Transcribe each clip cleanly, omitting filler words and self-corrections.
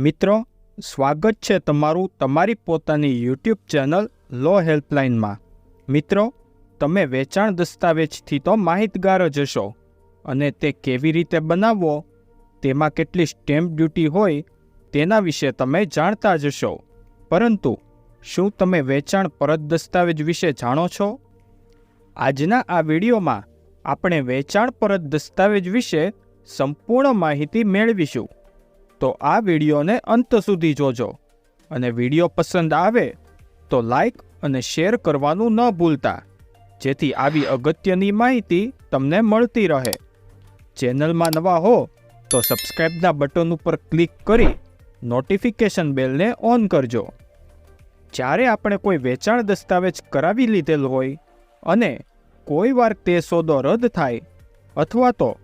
મિત્રો, સ્વાગત છે તમારું તમારી પોતાની યુટ્યુબ ચેનલ લો હેલ્પલાઇનમાં। મિત્રો, તમે વેચાણ દસ્તાવેજથી તો માહિતગાર જ હશો અને તે કેવી રીતે બનાવવો, તેમાં કેટલી સ્ટેમ્પ ડ્યુટી હોય તેના વિશે તમે જાણતા જ હશો। પરંતુ શું તમે વેચાણ પરત દસ્તાવેજ વિશે જાણો છો? આજના આ વિડીયોમાં આપણે વેચાણ પરત દસ્તાવેજ વિશે સંપૂર્ણ માહિતી મેળવીશું। તો આ વિડીયોને અંત સુધી જોજો અને વિડીયો પસંદ આવે તો લાઈક અને શેર કરવાનું ન ભૂલતા, જેથી આવી અગત્યની માહિતી તમને મળતી રહે। ચેનલમાં નવા હો તો સબસ્ક્રાઇબના બટન ઉપર ક્લિક કરી નોટિફિકેશન બેલને ઓન કરજો। જ્યારે આપણે કોઈ વેચાણ દસ્તાવેજ કરાવી લીધેલ હોય અને કોઈ વાર તે સોદો રદ થાય અથવા તો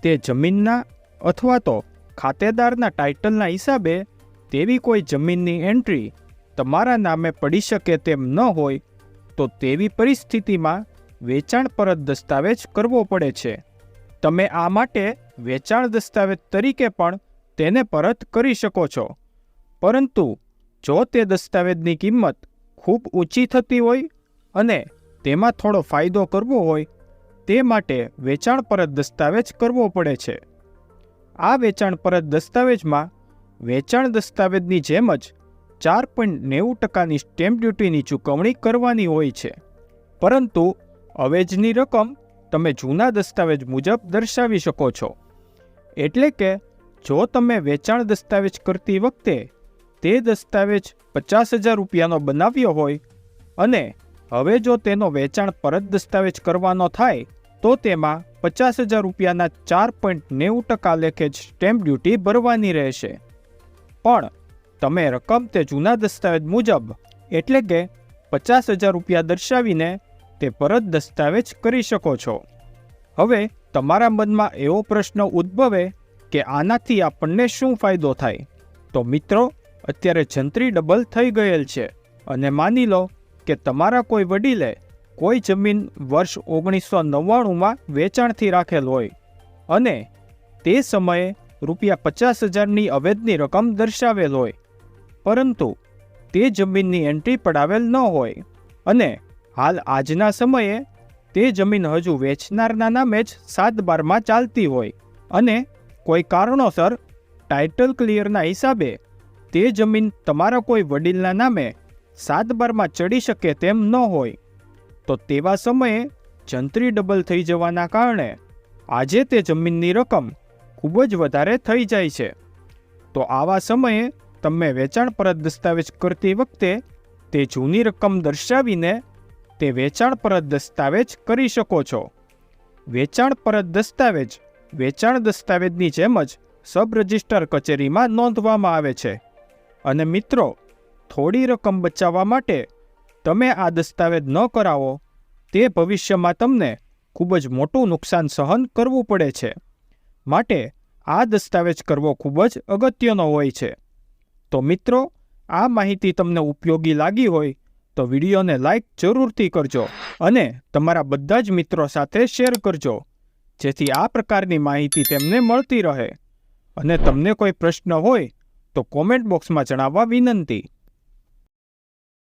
તે જમીનના અથવા તો ખાતેદારના ટાઇટલના હિસાબે તેવી કોઈ જમીનની એન્ટ્રી તમારા નામે પડી શકે તેમ ન હોય તો તેવી પરિસ્થિતિમાં વેચાણ પરત દસ્તાવેજ કરવો પડે છે। તમે આ માટે વેચાણ દસ્તાવેજ તરીકે પણ તેને પરત કરી શકો છો, પરંતુ જો તે દસ્તાવેજની કિંમત ખૂબ ઊંચી થતી હોય અને તેમાં થોડો ફાયદો કરવો હોય તે માટે વેચાણ પરત દસ્તાવેજ કરવો પડે છે। આ વેચાણ પરત દસ્તાવેજમાં વેચાણ દસ્તાવેજની જેમ જ 4.90% સ્ટેમ્પ ડ્યુટીની ચૂકવણી કરવાની હોય છે, પરંતુ અવેજની રકમ તમે જૂના દસ્તાવેજ મુજબ દર્શાવી શકો છો। એટલે કે જો તમે વેચાણ દસ્તાવેજ કરતી વખતે તે દસ્તાવેજ 50,000 રૂપિયાનો બનાવ્યો હોય અને હવે જો તેનો વેચાણ પરત દસ્તાવેજ કરવાનો થાય તો તેમાં 50,000 રૂપિયાના 4.90% લેખે જ સ્ટેમ્પ ડ્યુટી ભરવાની રહેશે। પણ તમે રકમ તે જૂના દસ્તાવેજ મુજબ એટલે કે 50,000 રૂપિયા દર્શાવીને તે પરત દસ્તાવેજ કરી શકો છો। હવે તમારા મનમાં એવો પ્રશ્ન ઉદ્ભવે કે આનાથી આપણને શું ફાયદો થાય? તો મિત્રો, અત્યારે જંત્રી ડબલ થઈ ગયેલ છે અને માની લો કે તમારા કોઈ વડીલે કોઈ જમીન વર્ષ 1999માં વેચાણથી રાખેલ હોય અને તે સમયે ₹50,000ની અવેજની રકમ દર્શાવેલ હોય, પરંતુ તે જમીનની એન્ટ્રી પડાવેલ ન હોય અને હાલ આજના સમયે તે જમીન હજુ વેચનારના નામે જ 7/12માં ચાલતી હોય અને કોઈ કારણોસર ટાઇટલ ક્લિયરના હિસાબે તે જમીન તમારા કોઈ વડીલના નામે 7/12માં ચડી શકે તેમ ન હોય, તો તેવા સમયે જંત્રી ડબલ થઈ જવાના કારણે આજે તે જમીનની રકમ ખૂબ જ વધારે થઈ જાય છે। તો આવા સમયે તમે વેચાણ પરત દસ્તાવેજ કરતી વખતે તે જૂની રકમ દર્શાવીને તે વેચાણ પરત દસ્તાવેજ કરી શકો છો। વેચાણ પરત દસ્તાવેજ વેચાણ દસ્તાવેજની જેમ જ સબ રજિસ્ટ્રાર કચેરીમાં નોંધવામાં આવે છે અને મિત્રો, થોડી રકમ બચાવવા માટે તમે આ દસ્તાવેજ ન કરાવો તે ભવિષ્યમાં તમને ખૂબ જ મોટું નુકસાન સહન કરવું પડે છે, માટે આ દસ્તાવેજ કરવો ખૂબ જ અગત્યનો હોય છે। તો મિત્રો, આ માહિતી તમને ઉપયોગી લાગી હોય તો વિડીયોને લાઈક જરૂરથી કરજો અને તમારા બધા જ મિત્રો સાથે શેર કરજો, જેથી આ પ્રકારની માહિતી તેમને મળતી રહે। અને તમને કોઈ પ્રશ્ન હોય તો કોમેન્ટ બોક્સમાં જણાવવા વિનંતી।